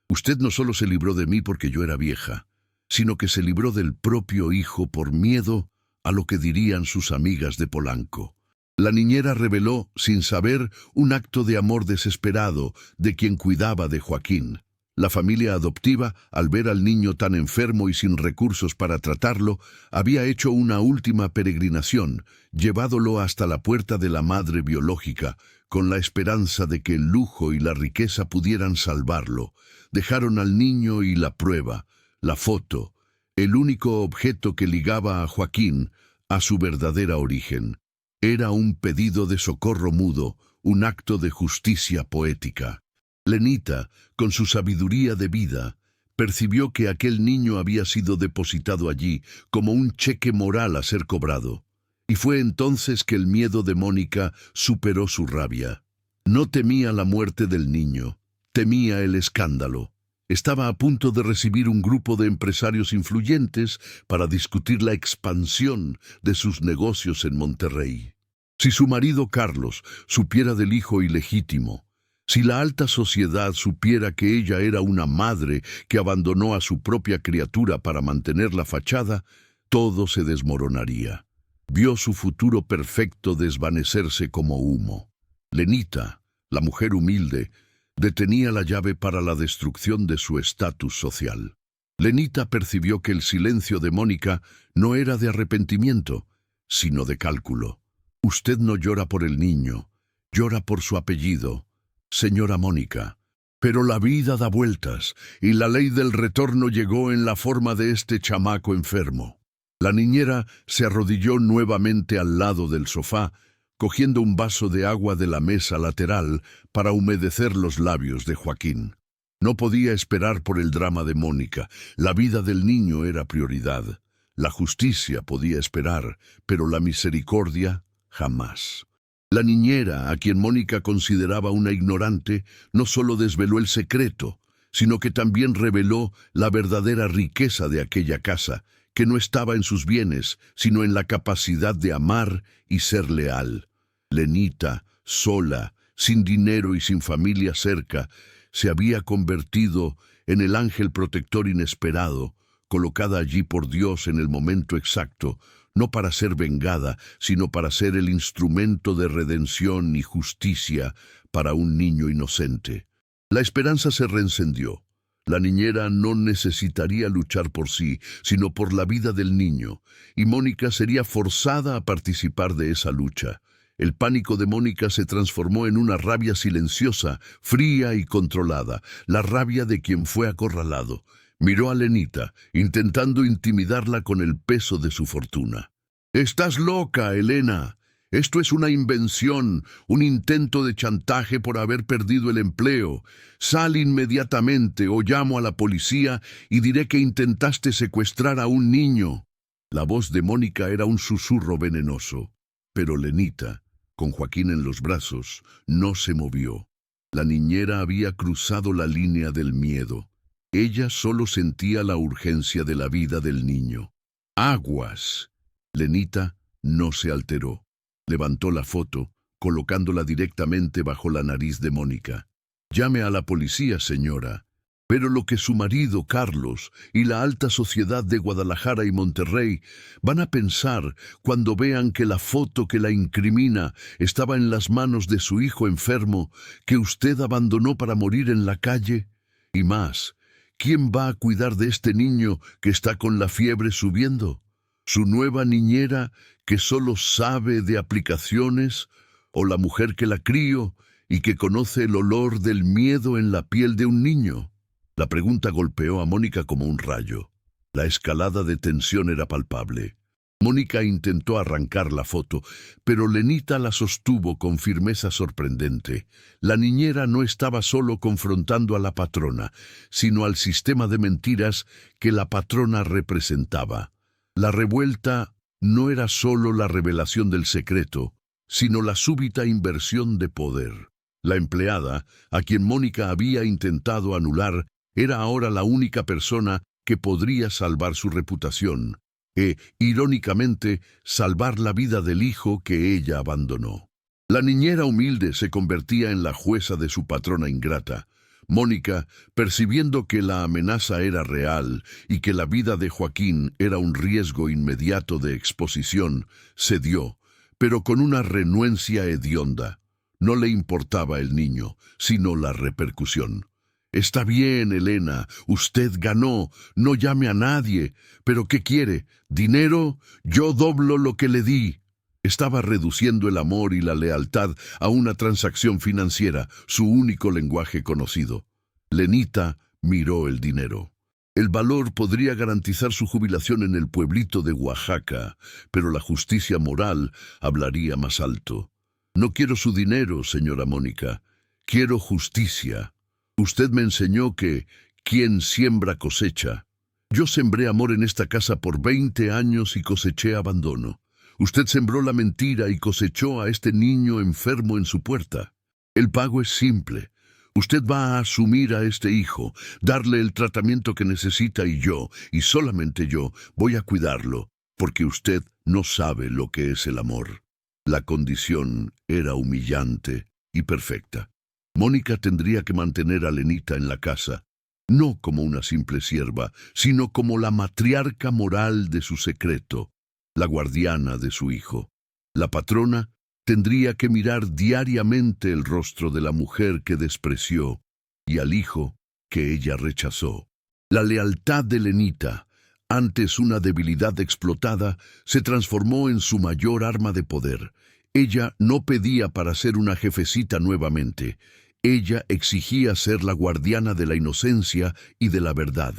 Usted no solo se libró de mí porque yo era vieja, sino que se libró del propio hijo por miedo a lo que dirían sus amigas de Polanco». La niñera reveló, sin saber, un acto de amor desesperado de quien cuidaba de Joaquín. La familia adoptiva, al ver al niño tan enfermo y sin recursos para tratarlo, había hecho una última peregrinación, llevádolo hasta la puerta de la madre biológica, con la esperanza de que el lujo y la riqueza pudieran salvarlo. Dejaron al niño y la prueba, la foto, el único objeto que ligaba a Joaquín a su verdadera origen. Era un pedido de socorro mudo, un acto de justicia poética. Lenita, con su sabiduría de vida, percibió que aquel niño había sido depositado allí como un cheque moral a ser cobrado. Y fue entonces que el miedo de Mónica superó su rabia. No temía la muerte del niño, temía el escándalo. Estaba a punto de recibir un grupo de empresarios influyentes para discutir la expansión de sus negocios en Monterrey. Si su marido Carlos supiera del hijo ilegítimo, si la alta sociedad supiera que ella era una madre que abandonó a su propia criatura para mantener la fachada, todo se desmoronaría. Vio su futuro perfecto desvanecerse como humo. Lenita, la mujer humilde, detenía la llave para la destrucción de su estatus social. Lenita percibió que el silencio de Mónica no era de arrepentimiento, sino de cálculo. Usted no llora por el niño, llora por su apellido, señora Mónica. Pero la vida da vueltas, y la ley del retorno llegó en la forma de este chamaco enfermo. La niñera se arrodilló nuevamente al lado del sofá, cogiendo un vaso de agua de la mesa lateral para humedecer los labios de Joaquín. No podía esperar por el drama de Mónica. La vida del niño era prioridad. La justicia podía esperar, pero la misericordia jamás. La niñera, a quien Mónica consideraba una ignorante, no solo desveló el secreto, sino que también reveló la verdadera riqueza de aquella casa, que no estaba en sus bienes, sino en la capacidad de amar y ser leal. Lenita, sola, sin dinero y sin familia cerca, se había convertido en el ángel protector inesperado, colocada allí por Dios en el momento exacto, no para ser vengada, sino para ser el instrumento de redención y justicia para un niño inocente. La esperanza se reencendió. La niñera no necesitaría luchar por sí, sino por la vida del niño, y Mónica sería forzada a participar de esa lucha. El pánico de Mónica se transformó en una rabia silenciosa, fría y controlada, la rabia de quien fue acorralado. Miró a Lenita, intentando intimidarla con el peso de su fortuna. «¡Estás loca, Elena! Esto es una invención, un intento de chantaje por haber perdido el empleo. Sal inmediatamente o llamo a la policía y diré que intentaste secuestrar a un niño». La voz de Mónica era un susurro venenoso, pero Lenita, con Joaquín en los brazos, no se movió. La niñera había cruzado la línea del miedo. Ella solo sentía la urgencia de la vida del niño. ¡Aguas! Lenita no se alteró. Levantó la foto, colocándola directamente bajo la nariz de Mónica. «Llame a la policía, señora». Pero lo que su marido, Carlos, y la alta sociedad de Guadalajara y Monterrey van a pensar cuando vean que la foto que la incrimina estaba en las manos de su hijo enfermo, que usted abandonó para morir en la calle. Y más, ¿quién va a cuidar de este niño que está con la fiebre subiendo? ¿Su nueva niñera que solo sabe de aplicaciones, o la mujer que la crió y que conoce el olor del miedo en la piel de un niño? La pregunta golpeó a Mónica como un rayo. La escalada de tensión era palpable. Mónica intentó arrancar la foto, pero Lenita la sostuvo con firmeza sorprendente. La niñera no estaba solo confrontando a la patrona, sino al sistema de mentiras que la patrona representaba. La revuelta no era solo la revelación del secreto, sino la súbita inversión de poder. La empleada, a quien Mónica había intentado anular, era ahora la única persona que podría salvar su reputación e, irónicamente, salvar la vida del hijo que ella abandonó. La niñera humilde se convertía en la jueza de su patrona ingrata. Mónica, percibiendo que la amenaza era real y que la vida de Joaquín era un riesgo inmediato de exposición, cedió, pero con una renuencia hedionda. No le importaba el niño, sino la repercusión. «Está bien, Elena, usted ganó, no llame a nadie. ¿Pero qué quiere? ¿Dinero? Yo doblo lo que le di». Estaba reduciendo el amor y la lealtad a una transacción financiera, su único lenguaje conocido. Lenita miró el dinero. El valor podría garantizar su jubilación en el pueblito de Oaxaca, pero la justicia moral hablaría más alto. «No quiero su dinero, señora Mónica. Quiero justicia. Usted me enseñó que Quien siembra cosecha. Yo sembré amor en esta casa por 20 años y coseché abandono. Usted sembró la mentira y cosechó a este niño enfermo en su puerta. El pago es simple. Usted va a asumir a este hijo, darle el tratamiento que necesita y yo, y solamente yo, voy a cuidarlo, porque usted no sabe lo que es el amor. La condición era humillante y perfecta. Mónica tendría que mantener a Lenita en la casa, no como una simple sierva, sino como la matriarca moral de su secreto, la guardiana de su hijo. La patrona tendría que mirar diariamente el rostro de la mujer que despreció y al hijo que ella rechazó. La lealtad de Lenita, antes una debilidad explotada, se transformó en su mayor arma de poder. Ella no pedía para ser una jefecita nuevamente. Ella exigía ser la guardiana de la inocencia y de la verdad.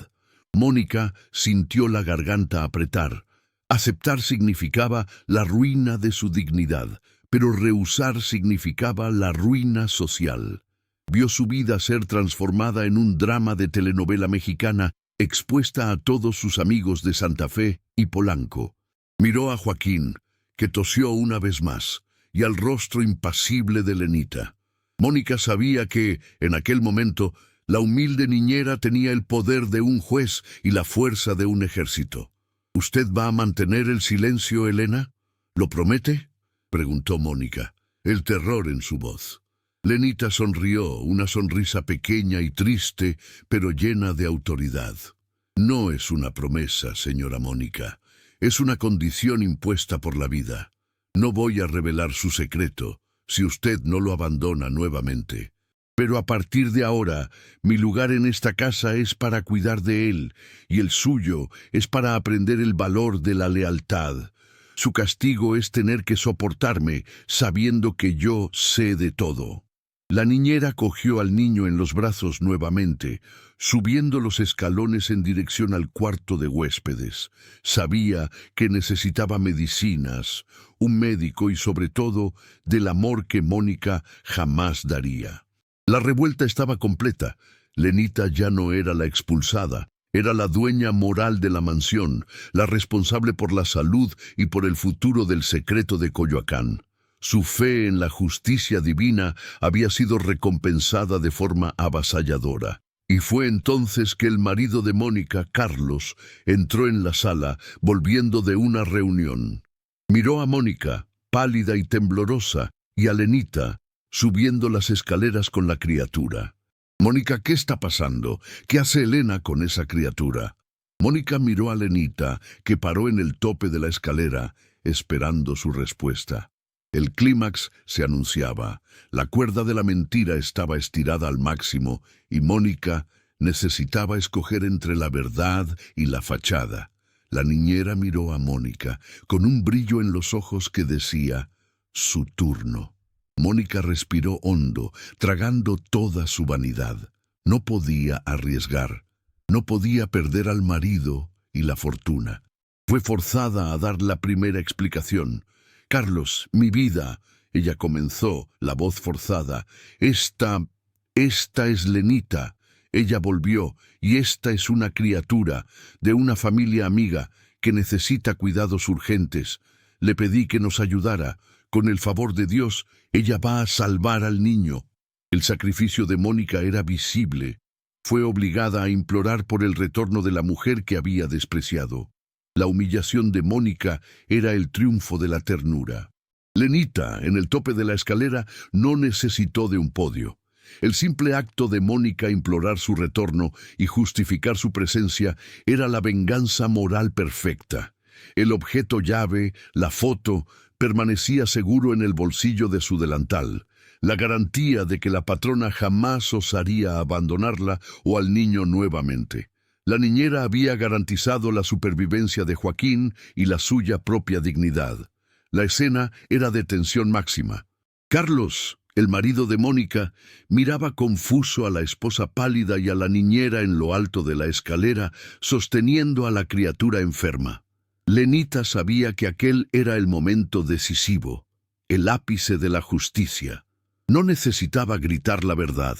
Mónica sintió la garganta apretar. Aceptar significaba la ruina de su dignidad, pero rehusar significaba la ruina social. Vio su vida ser transformada en un drama de telenovela mexicana, expuesta a todos sus amigos de Santa Fe y Polanco. Miró a Joaquín, que tosió una vez más, y al rostro impasible de Lenita. Mónica sabía que, en aquel momento, la humilde niñera tenía el poder de un juez y la fuerza de un ejército. ¿Usted va a mantener el silencio, Elena? ¿Lo promete?, preguntó Mónica, el terror en su voz. Lenita sonrió, una sonrisa pequeña y triste, pero llena de autoridad. No es una promesa, señora Mónica. Es una condición impuesta por la vida. No voy a revelar su secreto, si usted no lo abandona nuevamente. Pero a partir de ahora, mi lugar en esta casa es para cuidar de él, y el suyo es para aprender el valor de la lealtad. Su castigo es tener que soportarme, sabiendo que yo sé de todo. La niñera cogió al niño en los brazos nuevamente, subiendo los escalones en dirección al cuarto de huéspedes. Sabía que necesitaba medicinas, un médico y sobre todo del amor que Mónica jamás daría. La revuelta estaba completa. Lenita ya no era la expulsada, era la dueña moral de la mansión, la responsable por la salud y por el futuro del secreto de Coyoacán. Su fe en la justicia divina había sido recompensada de forma avasalladora. Y fue entonces que el marido de Mónica, Carlos, entró en la sala, volviendo de una reunión. Miró a Mónica, pálida y temblorosa, y a Lenita, subiendo las escaleras con la criatura. «Mónica, ¿qué está pasando? ¿Qué hace Elena con esa criatura?» Mónica miró a Lenita, que paró en el tope de la escalera, esperando su respuesta. El clímax se anunciaba. La cuerda de la mentira estaba estirada al máximo, y Mónica necesitaba escoger entre la verdad y la fachada. La niñera miró a Mónica, con un brillo en los ojos que decía, «Su turno». Mónica respiró hondo, tragando toda su vanidad. No podía arriesgar. No podía perder al marido y la fortuna. Fue forzada a dar la primera explicación. «Carlos, mi vida», ella comenzó, la voz forzada. Esta es Lenita». Ella volvió, «y esta es una criatura de una familia amiga que necesita cuidados urgentes. Le pedí que nos ayudara. Con el favor de Dios, ella va a salvar al niño». El sacrificio de Mónica era visible. Fue obligada a implorar por el retorno de la mujer que había despreciado. La humillación de Mónica era el triunfo de la ternura. Lenita, en el tope de la escalera, no necesitó de un podio. El simple acto de Mónica implorar su retorno y justificar su presencia era la venganza moral perfecta. El objeto llave, la foto, permanecía seguro en el bolsillo de su delantal, la garantía de que la patrona jamás osaría abandonarla o al niño nuevamente. La niñera había garantizado la supervivencia de Joaquín y la suya propia dignidad. La escena era de tensión máxima. Carlos, el marido de Mónica, miraba confuso a la esposa pálida y a la niñera en lo alto de la escalera, sosteniendo a la criatura enferma. Lenita sabía que aquel era el momento decisivo, el ápice de la justicia. No necesitaba gritar la verdad.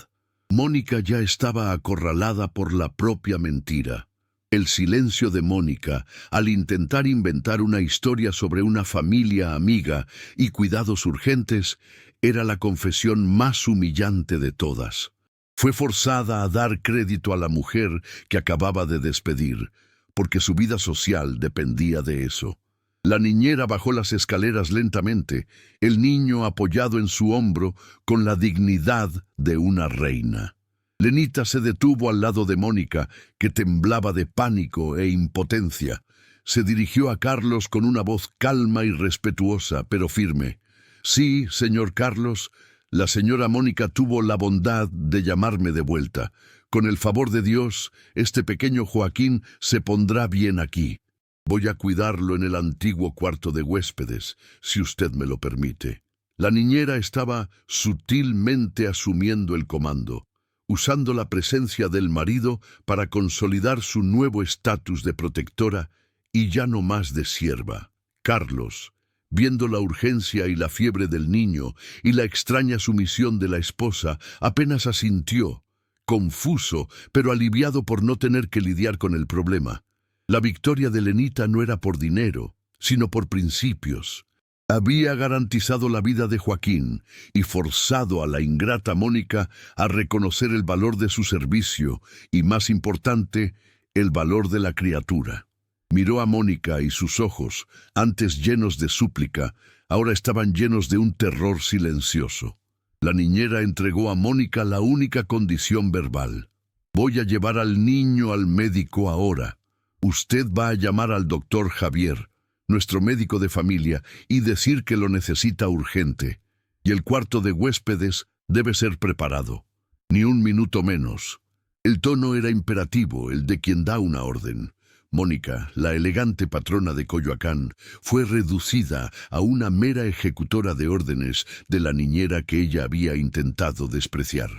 Mónica ya estaba acorralada por la propia mentira. El silencio de Mónica, al intentar inventar una historia sobre una familia amiga y cuidados urgentes, era la confesión más humillante de todas. Fue forzada a dar crédito a la mujer que acababa de despedir, porque su vida social dependía de eso. La niñera bajó las escaleras lentamente, el niño apoyado en su hombro con la dignidad de una reina. Lenita se detuvo al lado de Mónica, que temblaba de pánico e impotencia. Se dirigió a Carlos con una voz calma y respetuosa, pero firme. «Sí, señor Carlos, la señora Mónica tuvo la bondad de llamarme de vuelta. Con el favor de Dios, este pequeño Joaquín se pondrá bien aquí. Voy a cuidarlo en el antiguo cuarto de huéspedes, si usted me lo permite». La niñera estaba sutilmente asumiendo el comando, usando la presencia del marido para consolidar su nuevo estatus de protectora y ya no más de sierva. Carlos, viendo la urgencia y la fiebre del niño y la extraña sumisión de la esposa, apenas asintió, confuso, pero aliviado por no tener que lidiar con el problema. La victoria de Lenita no era por dinero, sino por principios. Había garantizado la vida de Joaquín y forzado a la ingrata Mónica a reconocer el valor de su servicio y, más importante, el valor de la criatura. Miró a Mónica y sus ojos, antes llenos de súplica, ahora estaban llenos de un terror silencioso. La niñera entregó a Mónica la única condición verbal. «Voy a llevar al niño al médico ahora. Usted va a llamar al doctor Javier, nuestro médico de familia, y decir que lo necesita urgente. Y el cuarto de huéspedes debe ser preparado. Ni un minuto menos». El tono era imperativo, el de quien da una orden. Mónica, la elegante patrona de Coyoacán, fue reducida a una mera ejecutora de órdenes de la niñera que ella había intentado despreciar.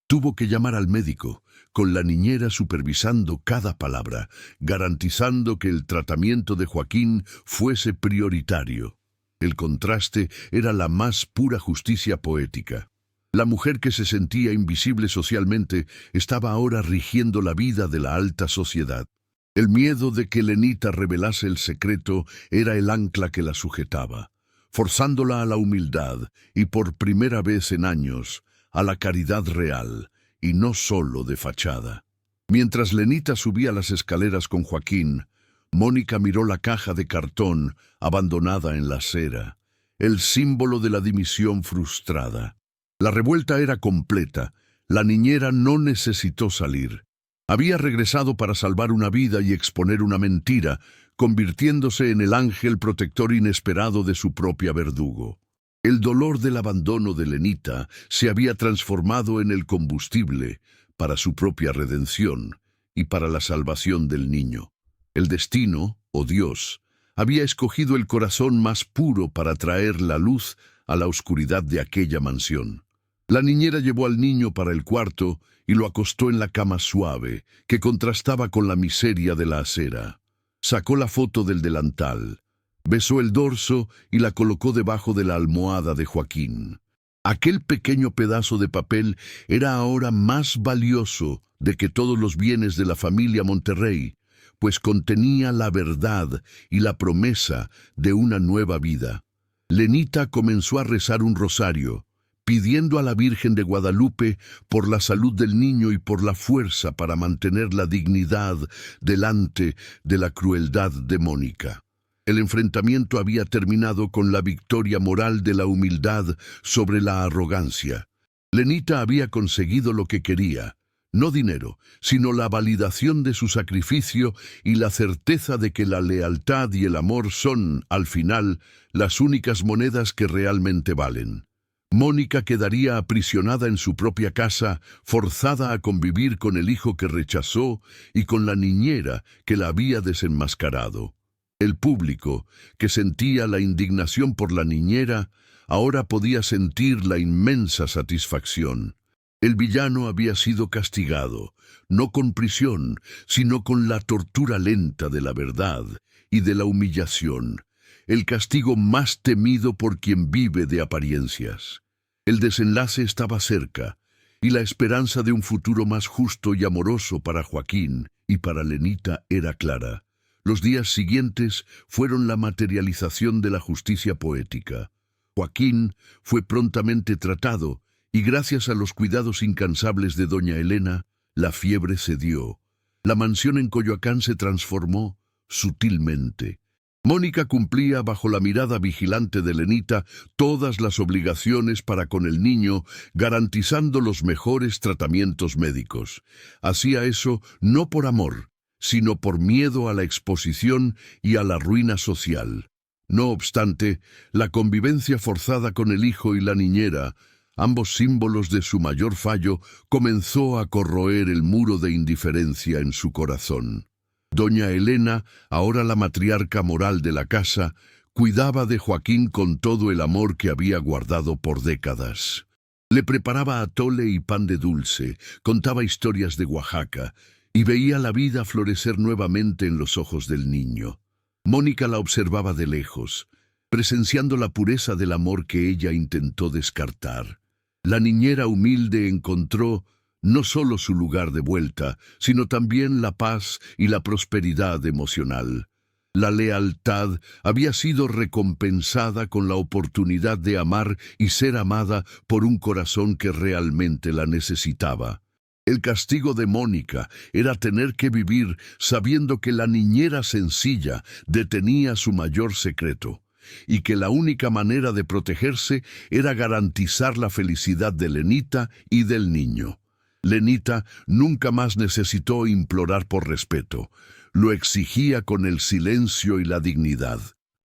Tuvo que llamar al médico, con la niñera supervisando cada palabra, garantizando que el tratamiento de Joaquín fuese prioritario. El contraste era la más pura justicia poética. La mujer que se sentía invisible socialmente estaba ahora rigiendo la vida de la alta sociedad. El miedo de que Lenita revelase el secreto era el ancla que la sujetaba, forzándola a la humildad y, por primera vez en años, a la caridad real, y no solo de fachada. Mientras Lenita subía las escaleras con Joaquín, Mónica miró la caja de cartón abandonada en la acera, el símbolo de la dimisión frustrada. La revuelta era completa. La niñera no necesitó salir. Había regresado para salvar una vida y exponer una mentira, convirtiéndose en el ángel protector inesperado de su propia verdugo. El dolor del abandono de Lenita se había transformado en el combustible para su propia redención y para la salvación del niño. El destino, o Dios, había escogido el corazón más puro para traer la luz a la oscuridad de aquella mansión. La niñera llevó al niño para el cuarto y lo acostó en la cama suave, que contrastaba con la miseria de la acera. Sacó la foto del delantal, besó el dorso y la colocó debajo de la almohada de Joaquín. Aquel pequeño pedazo de papel era ahora más valioso de que todos los bienes de la familia Monterrey, pues contenía la verdad y la promesa de una nueva vida. Lenita comenzó a rezar un rosario, pidiendo a la Virgen de Guadalupe por la salud del niño y por la fuerza para mantener la dignidad delante de la crueldad de Mónica. El enfrentamiento había terminado con la victoria moral de la humildad sobre la arrogancia. Lenita había conseguido lo que quería, no dinero, sino la validación de su sacrificio y la certeza de que la lealtad y el amor son, al final, las únicas monedas que realmente valen. Mónica quedaría aprisionada en su propia casa, forzada a convivir con el hijo que rechazó y con la niñera que la había desenmascarado. El público, que sentía la indignación por la niñera, ahora podía sentir la inmensa satisfacción. El villano había sido castigado, no con prisión, sino con la tortura lenta de la verdad y de la humillación, el castigo más temido por quien vive de apariencias. El desenlace estaba cerca, y la esperanza de un futuro más justo y amoroso para Joaquín y para Lenita era clara. Los días siguientes fueron la materialización de la justicia poética. Joaquín fue prontamente tratado y gracias a los cuidados incansables de doña Elena, la fiebre cedió. La mansión en Coyoacán se transformó sutilmente. Mónica cumplía bajo la mirada vigilante de Lenita todas las obligaciones para con el niño, garantizando los mejores tratamientos médicos. Hacía eso no por amor, sino por miedo a la exposición y a la ruina social. No obstante, la convivencia forzada con el hijo y la niñera, ambos símbolos de su mayor fallo, comenzó a corroer el muro de indiferencia en su corazón. Doña Elena, ahora la matriarca moral de la casa, cuidaba de Joaquín con todo el amor que había guardado por décadas. Le preparaba atole y pan de dulce, contaba historias de Oaxaca, y veía la vida florecer nuevamente en los ojos del niño. Mónica la observaba de lejos, presenciando la pureza del amor que ella intentó descartar. La niñera humilde encontró no solo su lugar de vuelta, sino también la paz y la prosperidad emocional. La lealtad había sido recompensada con la oportunidad de amar y ser amada por un corazón que realmente la necesitaba. El castigo de Mónica era tener que vivir sabiendo que la niñera sencilla detenía su mayor secreto, y que la única manera de protegerse era garantizar la felicidad de Lenita y del niño. Lenita nunca más necesitó implorar por respeto, lo exigía con el silencio y la dignidad.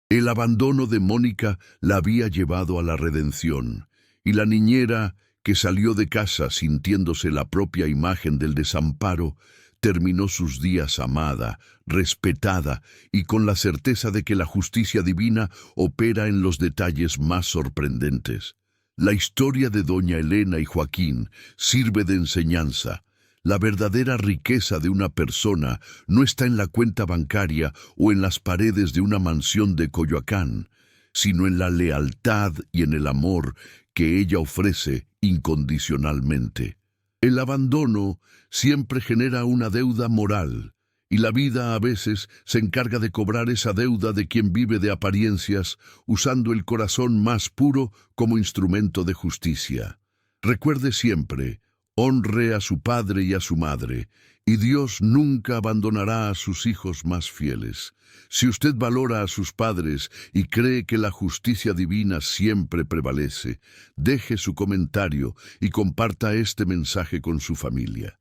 El abandono de Mónica la había llevado a la redención, y la niñera, que salió de casa sintiéndose la propia imagen del desamparo, terminó sus días amada, respetada y con la certeza de que la justicia divina opera en los detalles más sorprendentes. La historia de doña Elena y Joaquín sirve de enseñanza. La verdadera riqueza de una persona no está en la cuenta bancaria o en las paredes de una mansión de Coyoacán, sino en la lealtad y en el amor que ella ofrece incondicionalmente. El abandono siempre genera una deuda moral, y la vida a veces se encarga de cobrar esa deuda de quien vive de apariencias, usando el corazón más puro como instrumento de justicia. Recuerde siempre, honre a su padre y a su madre, y Dios nunca abandonará a sus hijos más fieles. Si usted valora a sus padres y cree que la justicia divina siempre prevalece, deje su comentario y comparta este mensaje con su familia.